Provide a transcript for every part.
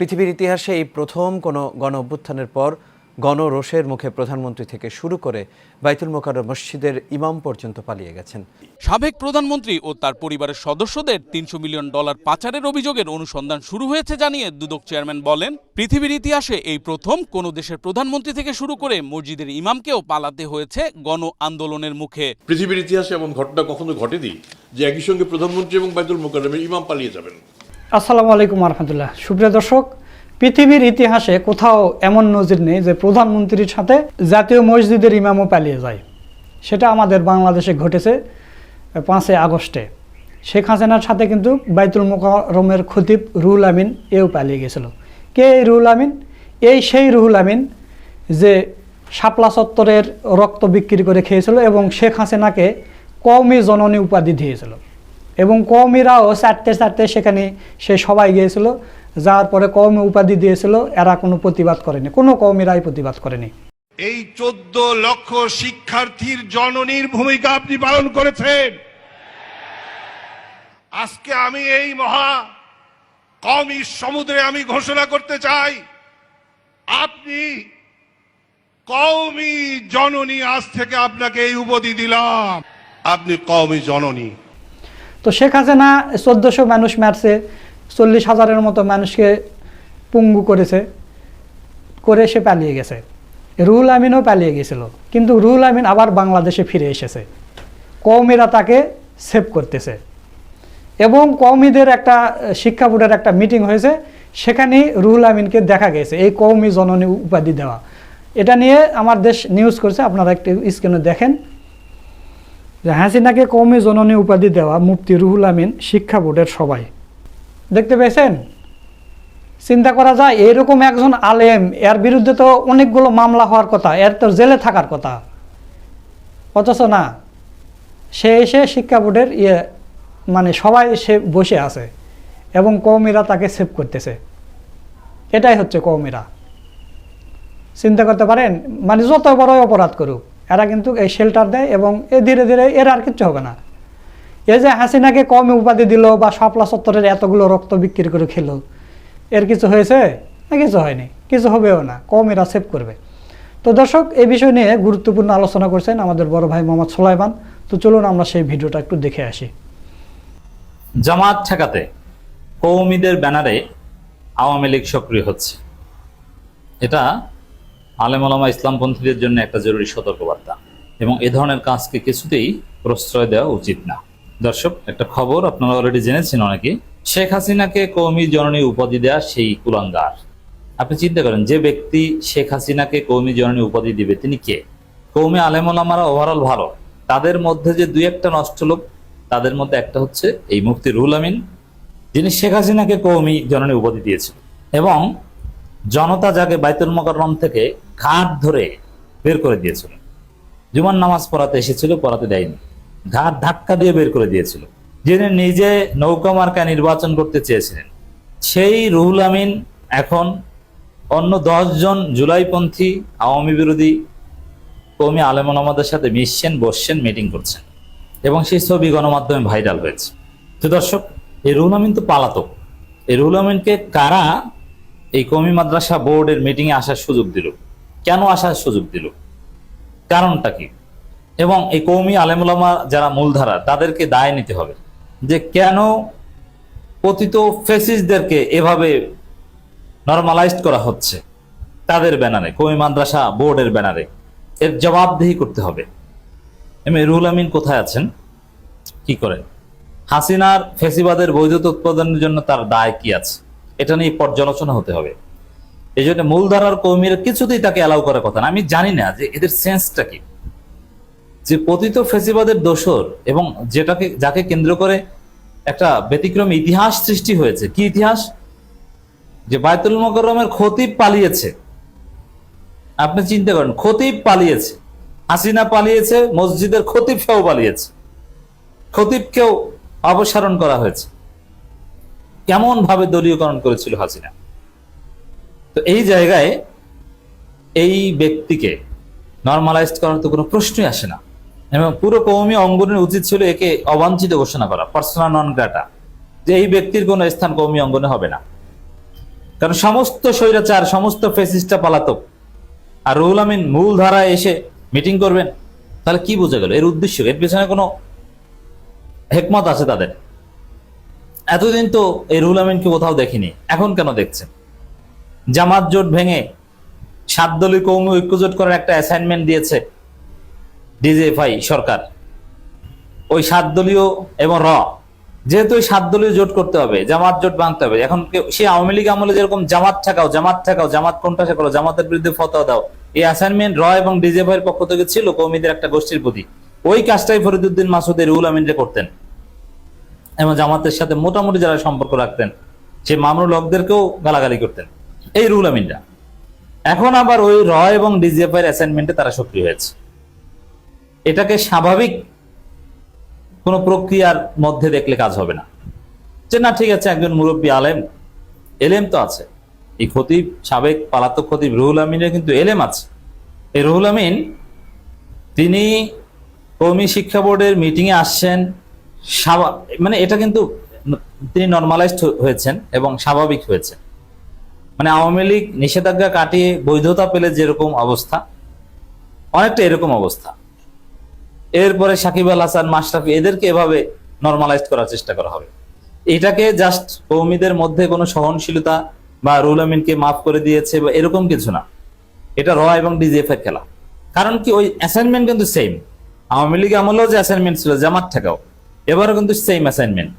পৃথিবীর ইতিহাসে এই প্রথম কোনো গণ অভ্যুত্থানের পর গণরোষের মুখে প্রধানমন্ত্রী থেকে শুরু করে বাইতুল মোকাররম মসজিদের ইমাম পর্যন্ত পালিয়ে গেছেন। সাবেক প্রধানমন্ত্রী ও তার পরিবারের সদস্যদের $300 মিলিয়ন পাচারের অভিযোগের অনুসন্ধান শুরু হয়েছে জানিয়ে দুদক চেয়ারম্যান বলেন, পৃথিবীর ইতিহাসে এই প্রথম কোনো দেশের প্রধানমন্ত্রী থেকে শুরু করে মসজিদের ইমামকেও পালাতে হয়েছে গণ আন্দোলনের মুখে। পৃথিবীর ইতিহাসে এমন ঘটনা কখনো ঘটেনি যে একই সঙ্গে প্রধানমন্ত্রী এবং বাইতুল মোকাররমের ইমাম পালিয়ে যাবেন। আসসালামু আলাইকুম রহমতুল্লাহ। সুপ্রিয় দর্শক, পৃথিবীর ইতিহাসে কোথাও এমন নজির নেই যে প্রধানমন্ত্রীর সাথে জাতীয় মসজিদের ইমামও পালিয়ে যায়। সেটা আমাদের বাংলাদেশে ঘটেছে 5 আগস্টে। শেখ হাসিনার সাথে কিন্তু বাইতুল মোকাররমের খতিব রুহুল আমিন এও পালিয়ে গেছিল। কে এই রুহুল আমিন? সেই রুহুল আমিন যে শাপলা চত্বরের রক্ত বিক্রি করে খেয়েছিল এবং শেখ হাসিনাকে কওমি জননী উপাধি দিয়েছিল এবং কওমিরাও চারটে সেখানে সে সবাই গিয়েছিল। যাওয়ার পরে কওমি উপাধি দিয়েছিল, এরা কোনো প্রতিবাদ করেনি, কোনো কওমিরাই প্রতিবাদ করেনি। এই 14 লক্ষ শিক্ষার্থীর জননীর ভূমিকা আপনি পালন করেছেন। আজকে আমি এই মহা কওমি সমুদ্রে আমি ঘোষণা করতে চাই, আপনি কওমি জননী। আজ থেকে আপনাকে এই উপাধি দিলাম, আপনি কওমি জননী। তো শেখ হাসিনা 1400 মানুষ মারছে, 40,000-এর মতো মানুষকে পঙ্গু করেছে, করে সে পালিয়ে গেছে। রুহুল আমিনও পালিয়ে গেছিল, কিন্তু রুহুল আমিন আবার বাংলাদেশে ফিরে এসেছে। কওমিরা তাকে সেভ করতেছে এবং কওমিদের একটা শিক্ষা বোর্ডের একটা মিটিং হয়েছে, সেখানে রুহুল আমিনকে দেখা গেছে এই কওমি জননী উপাধি দেওয়া। এটা নিয়ে আমার দেশ নিউজ করছে, আপনারা একটু স্ক্রিনে দেখেন যে হাসিনাকে কওমি জননী উপাধি দেওয়া মুফতি রুহুল আমিন শিক্ষা বোর্ডের সবাই। দেখতে পেয়েছেন? চিন্তা করা যায়, এরকম একজন আলেম, এর বিরুদ্ধে তো অনেকগুলো মামলা হওয়ার কথা, এর তো জেলে থাকার কথা, অথচ না, সে এসে শিক্ষা বোর্ডের মানে সবাই সে বসে আছে এবং কওমিরা তাকে সেভ করতেছে। এটাই হচ্ছে কওমিরা। চিন্তা করতে পারেন, মানে যত বড় অপরাধ করুক এরা কিন্তু এই শেল্টার দেয় এবং ধীরে ধীরে এর আর কিচ্ছু হবে না। এই যে হাসিনাকে কওমি উপাধি দিল বা শাপলা চত্বরের এতগুলো রক্ত বিক্রি করে খেলো, এর কিছু হয়েছে? না, কিছু হয়নি, কিছু হবেও না, কওমিরা সেভ করবে। তো দর্শক, এই বিষয় নিয়ে গুরুত্বপূর্ণ আলোচনা করছেন আমাদের বড় ভাই মোহাম্মদ সোলাইমান। তো চলুন আমরা সেই ভিডিওটা একটু দেখে আসি। জামাত ঠেকাতে কওমিদের ব্যানারে আওয়ামী লীগ সক্রিয় হচ্ছে, এটা আলেম ওলামা ইসলামপন্থীদের জন্য একটা জরুরি সতর্কবার্তা এবং এ ধরনের কাজকে কিছুতেই প্রশ্রয় দেওয়া উচিত না। দর্শক, একটা খবর আপনারা অলরেডি জেনেছেন অনেকে, শেখ হাসিনাকে কওমি জননী উপাধি দেয়া সেই কুলাঙ্গার। আপনি চিন্তা করেন, যে ব্যক্তি শেখ হাসিনাকে কওমি জননী উপাধি দিবে তিনি কে? কওমি আলেম ওলামারা ওভারঅল ভালো, তাদের মধ্যে যে 2-1টা নষ্ট লোক, তাদের মধ্যে একটা হচ্ছে এই মুফতি রুহুল আমিন, যিনি শেখ হাসিনাকে কওমি জননী উপাধি দিয়েছিল এবং জনতা যাকে বাইতুল মোকাররম থেকে ঘাট ধরে বের করে দিয়েছিল। জুমার নামাজ পড়াতে এসেছিল, পড়াতে দেয়নি, ঘাট ধাক্কা দিয়ে বের করে দিয়েছিল। যিনি নিজে নৌকা মার্কা নির্বাচন করতে চেয়েছিলেন, সেই রুহুল আমিন এখন অন্য 10 জন জুলাইপন্থী আওয়ামী বিরোধী কওমি আলেম ওলামাদের সাথে মিশছেন, বসছেন, মিটিং করছেন এবং সেই ছবি গণমাধ্যমে ভাইরাল হয়েছে। তো দর্শক, এই রুহুল আমিন তো পলাতক। এই রুহুল আমিনকে কারা এই কওমি মাদ্রাসা বোর্ডের মিটিংয়ে আসার সুযোগ দিল? কেন আসার সুযোগ দিল? কারণটা কি? এবং এই কওমি আলেম ওলামা যারা মূলধারা, তাদেরকে দায় নিতে হবে যে কেন পতিত ফ্যাসিস্টদেরকে এভাবে নরমালাইজড করা হচ্ছে তাদের ব্যানারে, কওমি মাদ্রাসা বোর্ডের ব্যানারে। এর জবাবদিহি করতে হবে। রুহুল আমিন কোথায় আছেন, কি করেন? হাসিনার ফ্যাসিবাদের বৈধতা উৎপাদনের জন্য তার দায় কি আছে, এটা নিয়ে পর্যালোচনা হতে হবে। এই জন্য মূলধারার কওমিরা কিছুতেই তাকে অ্যালাউ করার কথা না। আমি জানি না যে এদের সেন্সটা কি, যে পতিত ফ্যাসিবাদের দোসর এবং যাকে কেন্দ্র করে একটা ব্যতিক্রমী ইতিহাস সৃষ্টি হয়েছে। কি ইতিহাস? যে বাইতুল মোকাররমের খতিব পালিয়েছে। আপনি চিন্তা করেন, খতিব পালিয়েছে, হাসিনা পালিয়েছে, মসজিদের খতিব সহ পালিয়েছে, খতিবকেও অপসারণ করা হয়েছে। কেমন ভাবে দলীয়করণ করেছিল হাসিনা। তো এই জায়গায় এই ব্যক্তিকে নরমালাইজড করার তো কোনো প্রশ্নই আসে না এবং পুরো কওমি অঙ্গনের উচিত ছিল একে অবাঞ্ছিত ঘোষণা করা, পার্সোনা নন গ্রাটা, যে এই ব্যক্তির কোনো স্থান কওমি অঙ্গনে হবে না। কারণ সমস্ত স্বৈরাচার, সমস্ত ফেসিস্টটা পালাতক, আর রুহুল আমিন মূল ধারায় এসে মিটিং করবেন। তাহলে কি বোঝা গেল এর উদ্দেশ্য? এর পেছনে কোনো হেকমত আছে তাদের? এতদিন তো এই রুহুল আমিনকে কোথাও দেখিনি, এখন কেন দেখছেন? জামাত জোট ভেঙে 7 দলীয় কৌমি ঐক্যজোট করার একটা অ্যাসাইনমেন্ট দিয়েছে ডিজিএফআই সরকার। ওই 7 দলীয় এবং যেহেতু ওই 7 দলীয় জোট করতে হবে, জামাত জোট ভাঙতে হবে। এখন সে আওয়ামী লীগ আমলে যেরকম জামাত ঠেকাও, জামাত কোনটা ঠেকাও, জামাতের বিরুদ্ধে ফতোয়া দাও, এই অ্যাসাইনমেন্ট এবং ডিজিএফআই এর পক্ষ থেকে ছিল কৌমিদের একটা গোষ্ঠীর প্রতি। ওই কাজটাই ফরিদউদ্দিন মাসুদ রুহুল আমিনরে করতেন, এবং জামাতের সাথে মোটামুটি যারা সম্পর্ক রাখতেন সে মামুনুল হকদেরকেও গালাগালি করতেন এই রুহুল আমিনরা। এখন আবার ওই এবং ডিজিএফআই এর অ্যাসাইনমেন্টে তারা সক্রিয় হয়েছে। এটাকে স্বাভাবিক কোন প্রক্রিয়ার মধ্যে দেখলে কাজ হবে না, যে না ঠিক আছে একজন মুরব্বী আলেম, এলেম তো আছে। এই খতিব, সাবেক পলাতক খতিব রুহুল আমিনের কিন্তু এলেম আছে। এই রুহুল আমিন তিনি কওমি শিক্ষা বোর্ডের মিটিং এ আসছেন, মানে এটা কিন্তু তিনি নরমালাইজড হয়েছেন এবং স্বাভাবিক হয়েছে। মানে আওয়ামী লীগ নিষেধাজ্ঞা কাটিয়ে বৈধতা পেলে যেরকম অবস্থা, অনেকটা এরকম অবস্থা। এরপরে সাকিব আল হাসান, মাশরাফি, এদেরকে এভাবে নরমালাইজ করার চেষ্টা করা হবে। এটাকে জাস্ট কৌমিদের মধ্যে কোনো সহনশীলতা বা রুহুল আমিনকে মাফ করে দিয়েছে বা এরকম কিছু না, এটা এবং ডিজিএফআই খেলা। কারণ কি ওই অ্যাসাইনমেন্ট কিন্তু সেম, আওয়ামী লীগ আমলেও যে অ্যাসাইনমেন্ট ছিল জামাত ঠেকাও, এবারও কিন্তু সেম অ্যাসাইনমেন্ট।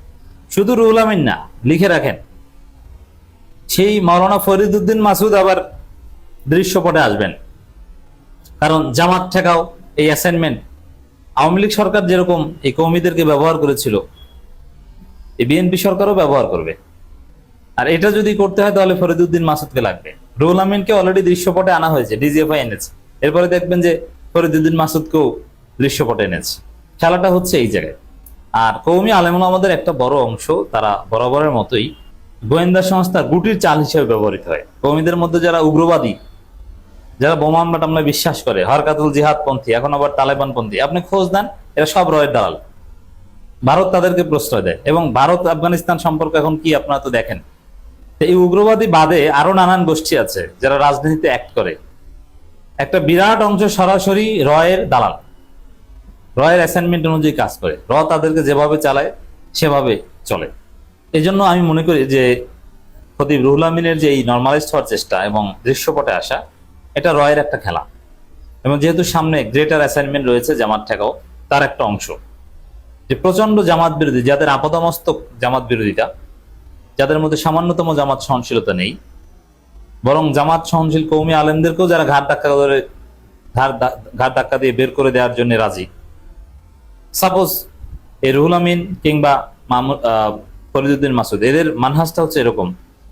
শুধু রুহুল আমিন না, লিখে রাখেন সেই মাওলানা ফরিদউদ্দিন মাসুদ আবার দৃশ্যপটে আসবেন। কারণ জামাত ঠেকাও এই অ্যাসাইনমেন্ট আওয়ামী লীগ সরকার যেরকম এই কৌমিদেরকে ব্যবহার করেছিল, এই বিএনপি সরকারও ব্যবহার করবে। আর এটা যদি করতে হয় তাহলে ফরিদউদ্দিন মাসুদকে লাগবে। রুহুল আমিনকে অলরেডি দৃশ্যপটে আনা হয়েছে, ডিজিএফআই এনেছে, এরপরে দেখবেন যে ফরিদউদ্দিন মাসুদকেও দৃশ্যপটে এনেছে। খেলাটা হচ্ছে এই জায়গায়। আর কওমি আলেম ওলামাদের একটা বড় অংশ তারা বরাবরের মতোই গোয়েন্দা সংস্থার গুটির চাল হিসেবে ব্যবহৃত হয়। কওমিদের মধ্যে যারা উগ্রবাদী, যারা বোমা হামলা টামলায় বিশ্বাস করে, হরকাতুল জিহাদ পন্থী, এখন আবার তালেবান পন্থী, আপনি খোঁজ দেন, এরা সব রয়ের দালাল। ভারত তাদেরকে প্রশ্রয় দেয়, এবং ভারত আফগানিস্তান সম্পর্ক এখন কি আপনারা তো দেখেন। এই উগ্রবাদী বাদে আরো নানান গোষ্ঠী আছে যারা রাজনীতিতে অ্যাক্ট করে। একটা বিরাট অংশ সরাসরি রয়ের দালাল, রয়ের অ্যাসাইনমেন্ট অনুযায়ী কাজ করে, তাদেরকে যেভাবে চালায় সেভাবে চলে। এই জন্য আমি মনে করি যে খতিব রুহুল আমিনের যে এই নরমালাইজড হওয়ার চেষ্টা এবং দৃশ্যপটে আসা, এটা রয়ের একটা খেলা। এবং যেহেতু সামনে গ্রেটার অ্যাসাইনমেন্ট রয়েছে জামাত ঠেকাও, তার একটা অংশ যে প্রচন্ড জামাত বিরোধী, যাদের আপাতমস্তক জামাত বিরোধিতা, যাদের মধ্যে সামান্যতম জামাত সহনশীলতা নেই, বরং জামাত সহনশীল কওমি আলেমদেরকেও যারা ঘাট ধাক্কা দিয়ে বের করে দেওয়ার জন্য রাজি। সাপোজ এই রুহুল আমিন কিংবা ফরিদউদ্দিন মাসুদ, এদের মানহাজটা হচ্ছে এরকম।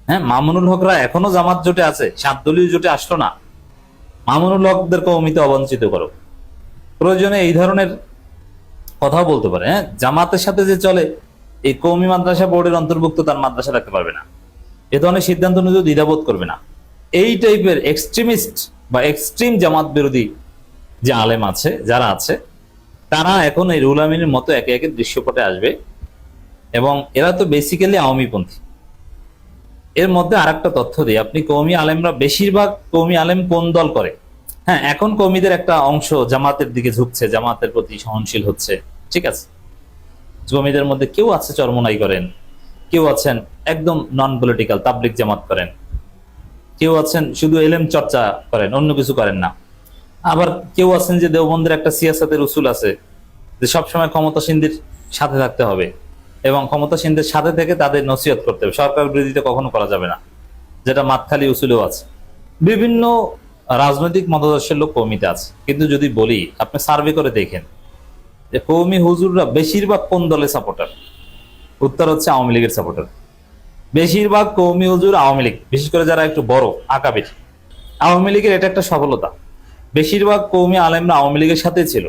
হ্যাঁ, মামুনুল হকরা এখনো জামাত জোটে আছে, 7 দলীয় জোটে আসলো না। মামুনুল হকদের কওমিতে অবঞ্চিত করো, প্রয়োজনে এই ধরনের কথাও বলতে পারে। হ্যাঁ, জামাতের সাথে যে চলে, এই কওমি মাদ্রাসা বোর্ডের অন্তর্ভুক্ত তার মাদ্রাসা রাখতে পারবে না, এ ধরনের সিদ্ধান্ত নিয়ে দ্বিধাবোধ করবে না। এই টাইপের এক্সট্রিমিস্ট বা এক্সট্রিম জামাত বিরোধী যে আলেম আছে, যারা আছে, তারা এখন এই রুহুল আমিনের মতো একে একে দৃশ্যপটে আসবে। এবং এরা তো বেসিক্যালি আওয়ামীপন্থী। এর মধ্যে আরেকটা তথ্য দিই, আপনি কওমি আলেমরা, বেশিরভাগ কওমি আলেম কোন দল করে? হ্যাঁ, এখন কওমিদের একটা অংশ জামাতের দিকে ঝুঁকছে, জামাতের প্রতি সহনশীল হচ্ছে, ঠিক আছে। কওমিদের মধ্যে কেউ আছে চরমনাই করেন, কেউ আছেন একদম নন পলিটিক্যাল তাবলিগ জামাত করেন, কেউ আছেন শুধু এলেম চর্চা করেন, অন্য কিছু করেন না। আবার কেউ আছেন যে দেওবন্দের একটা সিয়াসতের উসুল আছে যে সবসময় ক্ষমতাসীনদের সাথে থাকতে হবে এবং ক্ষমতাসীনদের সাথে থেকে তাদের নসিহত করতে হবে, সরকার বিরোধিতা কখনো করা যাবে না, যেটা মাতখালি উসুলেও আছে। বিভিন্ন রাজনৈতিক মতাদর্শের লোক কওমিতে আছে। কিন্তু যদি বলি, আপনি সার্ভে করে দেখেন যে কওমি হুজুররা বেশিরভাগ কোন দলের সাপোর্টার, উত্তর হচ্ছে আওয়ামী লীগের সাপোর্টার। বেশিরভাগ কওমি হুজুর আওয়ামী লীগ, বিশেষ করে যারা একটু বড় আকাবির আওয়ামী লীগের, এটা একটা সফলতা। বেশিরভাগ কওমি আলেমরা আওয়ামী লীগের সাথে ছিল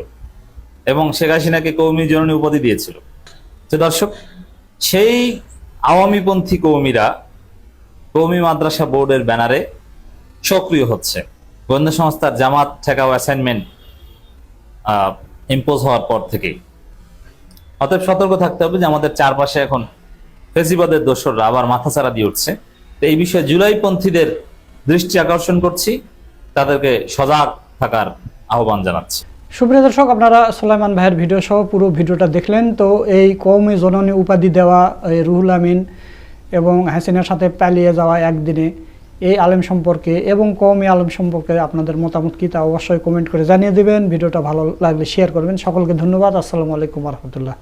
এবং শেখ হাসিনাকে কওমি জননী উপাধি দিয়েছিল। তো দর্শক, সেই আওয়ামীপন্থী কওমিরা কওমি মাদ্রাসা বোর্ডের ব্যানারে সক্রিয় হচ্ছে গোয়েন্দা সংস্থার জামাত ঠেকাও অ্যাসাইনমেন্ট ইম্পোজ হওয়ার পর থেকে। অতএব সতর্ক থাকতে হবে যে আমাদের চারপাশে এখন ফেসিবাদের দোসররা আবার মাথাচাড়া দিয়ে উঠছে। তো এই বিষয়ে জুলাইপন্থীদের দৃষ্টি আকর্ষণ করছি, তাদেরকে সজাগ থাকার আহ্বান জানাচ্ছি। সুপ্রিয় দর্শক, আপনারা সুলাইমান ভাইয়ের ভিডিও সহ পুরো ভিডিওটা দেখলেন। তো এই কওমি জননী উপাধি দেওয়া এই রুহুল আমিন এবং হাসিনার সাথে পালিয়ে যাওয়া একদিনে এই আলেম সম্পর্কে এবং কওমি আলেম সম্পর্কে আপনাদের মতামত কি তা অবশ্যই কমেন্ট করে জানিয়ে দেবেন। ভিডিওটা ভালো লাগলে শেয়ার করবেন। সকলকে ধন্যবাদ। আসসালামু আলাইকুম রহমতুল্লাহ।